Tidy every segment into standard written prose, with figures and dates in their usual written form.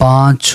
5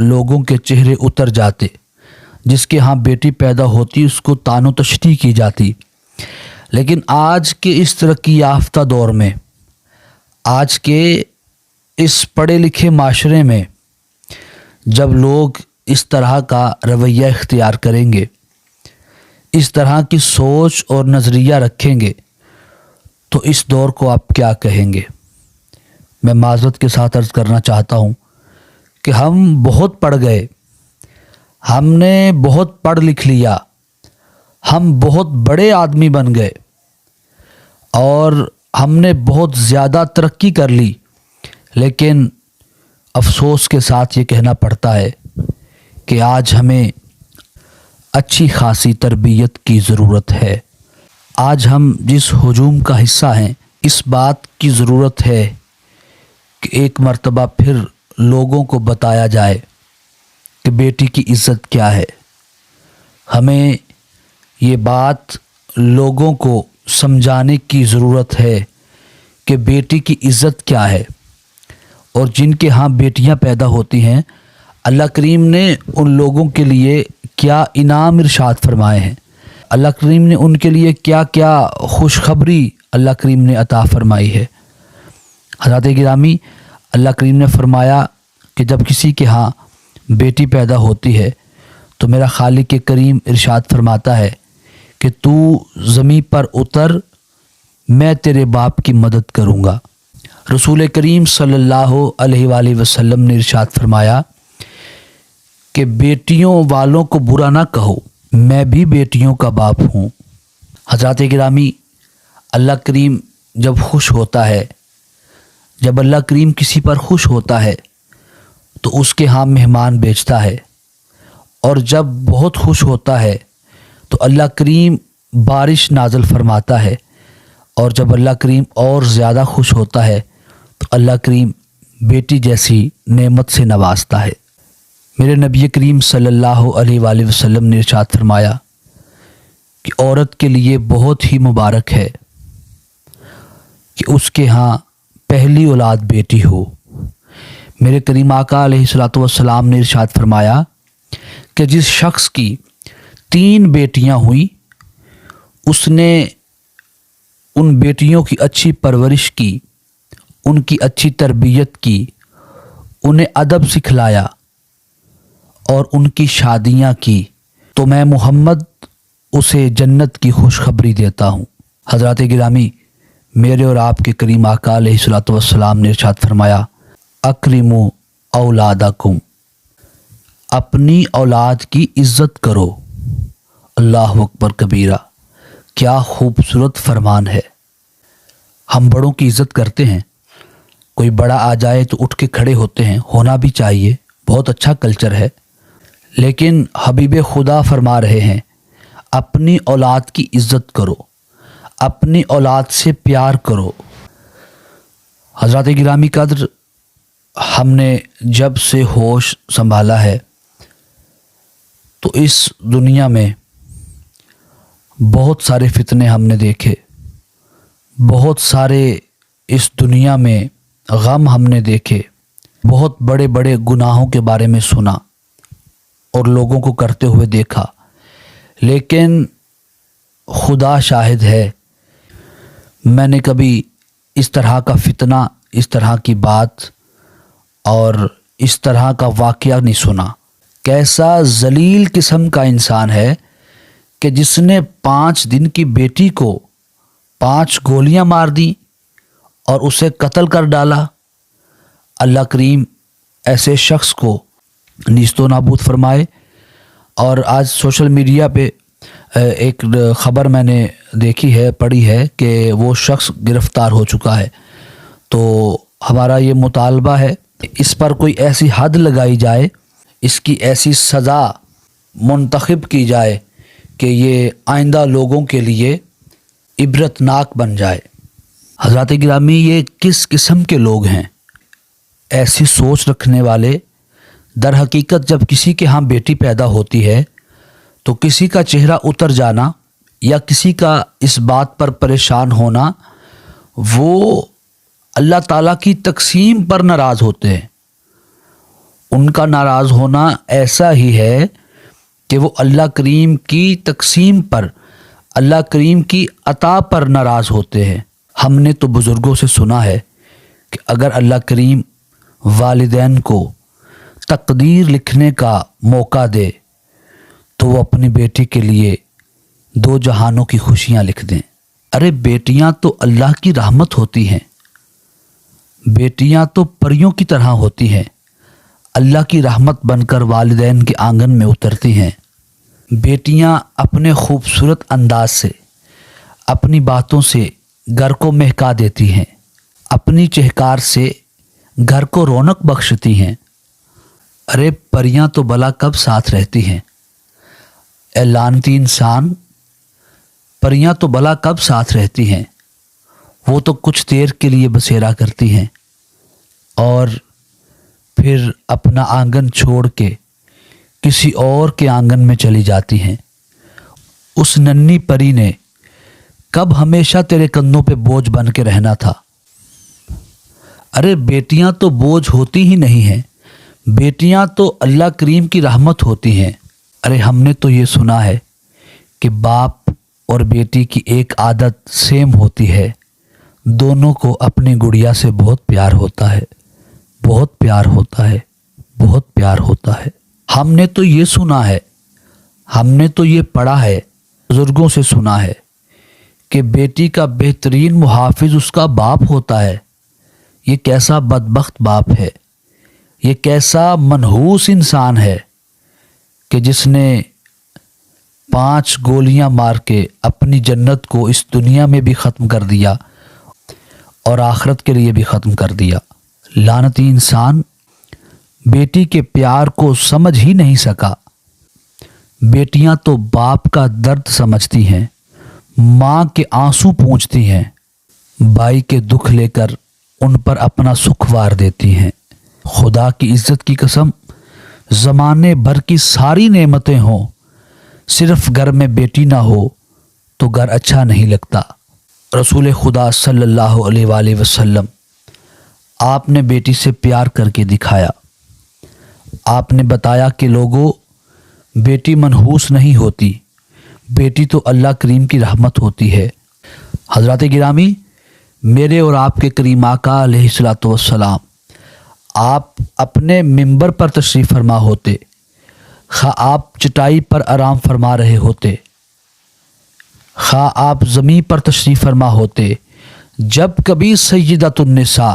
لوگوں کے چہرے اتر جاتے، جس کے ہاں بیٹی پیدا ہوتی اس کو تان و تشنیع کی جاتی۔ لیکن آج کے اس ترقی یافتہ دور میں، آج کے اس پڑھے لکھے معاشرے میں جب لوگ اس طرح کا رویہ اختیار کریں گے، اس طرح کی سوچ اور نظریہ رکھیں گے، تو اس دور کو آپ کیا کہیں گے؟ میں معذرت کے ساتھ عرض کرنا چاہتا ہوں کہ ہم بہت پڑھ گئے، ہم نے بہت پڑھ لکھ لیا، ہم بہت بڑے آدمی بن گئے اور ہم نے بہت زیادہ ترقی کر لی، لیکن افسوس کے ساتھ یہ کہنا پڑتا ہے کہ آج ہمیں اچھی خاصی تربیت کی ضرورت ہے۔ آج ہم جس ہجوم کا حصہ ہیں، اس بات کی ضرورت ہے کہ ایک مرتبہ پھر لوگوں کو بتایا جائے کہ بیٹی کی عزت کیا ہے۔ ہمیں یہ بات لوگوں کو سمجھانے کی ضرورت ہے کہ بیٹی کی عزت کیا ہے، اور جن کے ہاں بیٹیاں پیدا ہوتی ہیں، اللہ کریم نے ان لوگوں کے لیے کیا انعام ارشاد فرمائے ہیں، اللہ کریم نے ان کے لیے کیا کیا خوشخبری اللہ کریم نے عطا فرمائی ہے۔ حضرات گرامی، اللہ کریم نے فرمایا کہ جب کسی کے ہاں بیٹی پیدا ہوتی ہے تو میرا خالق کریم ارشاد فرماتا ہے کہ تو زمین پر اتر، میں تیرے باپ کی مدد کروں گا۔ رسول کریم صلی اللہ علیہ وآلہ وسلم نے ارشاد فرمایا کہ بیٹیوں والوں کو برا نہ کہو، میں بھی بیٹیوں کا باپ ہوں۔ حضرات گرامی، اللہ کریم جب خوش ہوتا ہے، جب اللہ کریم کسی پر خوش ہوتا ہے تو اس کے ہاں مہمان بھیجتا ہے، اور جب بہت خوش ہوتا ہے تو اللہ کریم بارش نازل فرماتا ہے، اور جب اللہ کریم اور زیادہ خوش ہوتا ہے تو اللہ کریم بیٹی جیسی نعمت سے نوازتا ہے۔ میرے نبی کریم صلی اللہ علیہ وآلہ وسلم نے ارشاد فرمایا کہ عورت کے لیے بہت ہی مبارک ہے کہ اس کے ہاں پہلی اولاد بیٹی ہو۔ میرے کریم آقا علیہ الصلوۃ والسلام نے ارشاد فرمایا کہ جس شخص کی 3 بیٹیاں ہوئیں، اس نے ان بیٹیوں کی اچھی پرورش کی، ان کی اچھی تربیت کی، انہیں ادب سکھلایا اور ان کی شادیاں کی، تو میں محمد اسے جنت کی خوشخبری دیتا ہوں۔ حضرات گرامی، میرے اور آپ کے کریم آقا علیہ الصلوۃ والسلام نے ارشاد فرمایا، اکرموا اولادکم، اپنی اولاد کی عزت کرو۔ اللہ اکبر کبیرہ، کیا خوبصورت فرمان ہے۔ ہم بڑوں کی عزت کرتے ہیں، کوئی بڑا آ جائے تو اٹھ کے کھڑے ہوتے ہیں، ہونا بھی چاہیے، بہت اچھا کلچر ہے، لیکن حبیب خدا فرما رہے ہیں اپنی اولاد کی عزت کرو، اپنی اولاد سے پیار کرو۔ حضرات گرامی قدر، ہم نے جب سے ہوش سنبھالا ہے تو اس دنیا میں بہت سارے فتنے ہم نے دیکھے، بہت سارے اس دنیا میں غم ہم نے دیکھے، بہت بڑے بڑے گناہوں کے بارے میں سنا اور لوگوں کو کرتے ہوئے دیکھا، لیکن خدا شاہد ہے میں نے کبھی اس طرح کا فتنہ، اس طرح کی بات اور اس طرح کا واقعہ نہیں سنا۔ کیسا ذلیل قسم کا انسان ہے کہ جس نے 5 دن کی بیٹی کو 5 گولیاں مار دیں اور اسے قتل کر ڈالا۔ اللہ کریم ایسے شخص کو نیست و نابود فرمائے۔ اور آج سوشل میڈیا پہ ایک خبر میں نے دیکھی ہے، پڑھی ہے کہ وہ شخص گرفتار ہو چکا ہے۔ تو ہمارا یہ مطالبہ ہے اس پر کوئی ایسی حد لگائی جائے، اس کی ایسی سزا منتخب کی جائے کہ یہ آئندہ لوگوں کے لیے عبرتناک بن جائے۔ حضرات گرامی، یہ کس قسم کے لوگ ہیں؟ ایسی سوچ رکھنے والے۔ در حقیقت جب کسی کے ہاں بیٹی پیدا ہوتی ہے تو کسی کا چہرہ اتر جانا یا کسی کا اس بات پر پریشان ہونا، وہ اللہ تعالیٰ کی تقسیم پر ناراض ہوتے ہیں، ان کا ناراض ہونا ایسا ہی ہے کہ وہ اللہ کریم کی تقسیم پر، اللہ کریم کی عطا پر ناراض ہوتے ہیں۔ ہم نے تو بزرگوں سے سنا ہے کہ اگر اللہ کریم والدین کو تقدیر لکھنے کا موقع دے تو وہ اپنی بیٹی کے لیے 2 جہانوں کی خوشیاں لکھ دیں۔ ارے بیٹیاں تو اللہ کی رحمت ہوتی ہیں، بیٹیاں تو پریوں کی طرح ہوتی ہیں، اللہ کی رحمت بن کر والدین کے آنگن میں اترتی ہیں۔ بیٹیاں اپنے خوبصورت انداز سے، اپنی باتوں سے گھر کو مہکا دیتی ہیں، اپنی چہکار سے گھر کو رونق بخشتی ہیں۔ ارے پریاں تو بھلا کب ساتھ رہتی ہیں؟ اے لعنتی انسان، پریاں تو بھلا کب ساتھ رہتی ہیں؟ وہ تو کچھ دیر کے لیے بسیرا کرتی ہیں اور پھر اپنا آنگن چھوڑ کے کسی اور کے آنگن میں چلی جاتی ہیں۔ اس ننھی پری نے کب ہمیشہ تیرے کندھوں پہ بوجھ بن کے رہنا تھا؟ ارے بیٹیاں تو بوجھ ہوتی ہی نہیں ہیں، بیٹیاں تو اللہ کریم کی رحمت ہوتی ہیں۔ ارے ہم نے تو یہ سنا ہے کہ باپ اور بیٹی کی ایک عادت سیم ہوتی ہے، دونوں کو اپنی گڑیا سے بہت پیار ہوتا ہے، بہت پیار ہوتا ہے، بہت پیار ہوتا ہے۔ ہم نے تو یہ سنا ہے، ہم نے تو یہ پڑھا ہے، بزرگوں سے سنا ہے کہ بیٹی کا بہترین محافظ اس کا باپ ہوتا ہے۔ یہ کیسا بدبخت باپ ہے، یہ کیسا منحوس انسان ہے کہ جس نے 5 گولیاں مار کے اپنی جنت کو اس دنیا میں بھی ختم کر دیا اور آخرت کے لیے بھی ختم کر دیا۔ لعنتی انسان بیٹی کے پیار کو سمجھ ہی نہیں سکا۔ بیٹیاں تو باپ کا درد سمجھتی ہیں، ماں کے آنسو پونچھتی ہیں، بھائی کے دکھ لے کر ان پر اپنا سکھ وار دیتی ہیں۔ خدا کی عزت کی قسم، زمانے بھر کی ساری نعمتیں ہوں، صرف گھر میں بیٹی نہ ہو تو گھر اچھا نہیں لگتا۔ رسول خدا صلی اللہ علیہ وآلہ وسلم، آپ نے بیٹی سے پیار کر کے دکھایا۔ آپ نے بتایا کہ لوگوں، بیٹی منحوس نہیں ہوتی، بیٹی تو اللہ کریم کی رحمت ہوتی ہے۔ حضرات گرامی، میرے اور آپ کے کریم آقا علیہ الصلوۃ والسلام، آپ اپنے منبر پر تشریف فرما ہوتے، خواہ آپ چٹائی پر آرام فرما رہے ہوتے، خواہ آپ زمین پر تشریف فرما ہوتے، جب کبھی سیدۃ النساء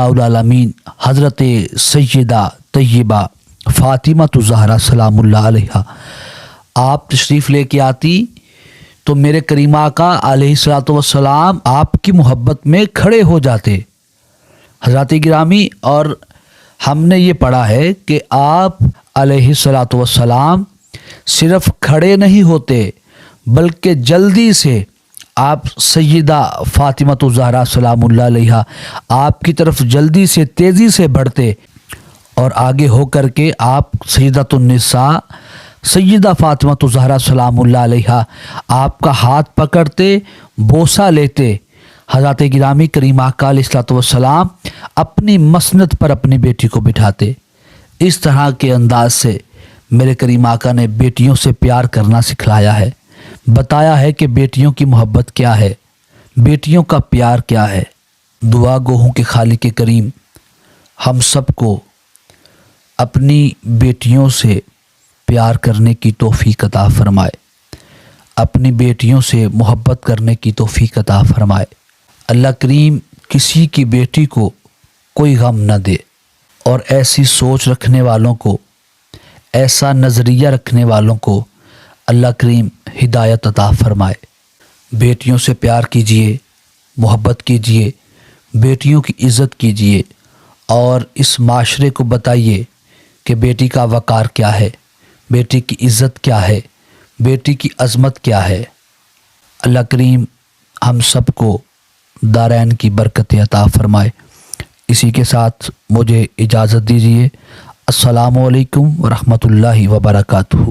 العالمین حضرت سیدہ طیبہ فاطمہ الزہرا سلام اللہ علیہا آپ تشریف لے کے آتی تو میرے کریم آقا علیہ الصلوۃ والسلام آپ کی محبت میں کھڑے ہو جاتے۔ حضرات گرامی، اور ہم نے یہ پڑھا ہے کہ آپ علیہ الصلوۃ والسلام صرف کھڑے نہیں ہوتے بلکہ جلدی سے آپ سیدہ فاطمہ الزہرا سلام اللہ علیہا آپ کی طرف جلدی سے تیزی سے بڑھتے اور آگے ہو کر کے آپ سیدۃ النساء سیدہ فاطمہ الزہرا سلام اللہ علیہا آپ کا ہاتھ پکڑتے، بوسہ لیتے۔ حضرات گرامی، کریم آقا علیہ الصلوۃ والسلام اپنی مسند پر اپنی بیٹی کو بٹھاتے۔ اس طرح کے انداز سے میرے کریم آقا نے بیٹیوں سے پیار کرنا سکھلایا ہے، بتایا ہے کہ بیٹیوں کی محبت کیا ہے، بیٹیوں کا پیار کیا ہے۔ دعا گو ہوں کہ خالق کریم ہم سب کو اپنی بیٹیوں سے پیار کرنے کی توفیق عطا فرمائے، اپنی بیٹیوں سے محبت کرنے کی توفیق عطا فرمائے۔ اللہ کریم کسی کی بیٹی کو کوئی غم نہ دے، اور ایسی سوچ رکھنے والوں کو، ایسا نظریہ رکھنے والوں کو اللہ کریم ہدایت عطا فرمائے۔ بیٹیوں سے پیار کیجیے، محبت کیجیے، بیٹیوں کی عزت کیجیے، اور اس معاشرے کو بتائیے کہ بیٹی کا وقار کیا ہے، بیٹی کی عزت کیا ہے، بیٹی کی عظمت کیا ہے۔ اللہ کریم ہم سب کو دارین کی برکت عطا فرمائے۔ اسی کے ساتھ مجھے اجازت دیجیے۔ السلام علیکم ورحمۃ اللہ وبرکاتہ۔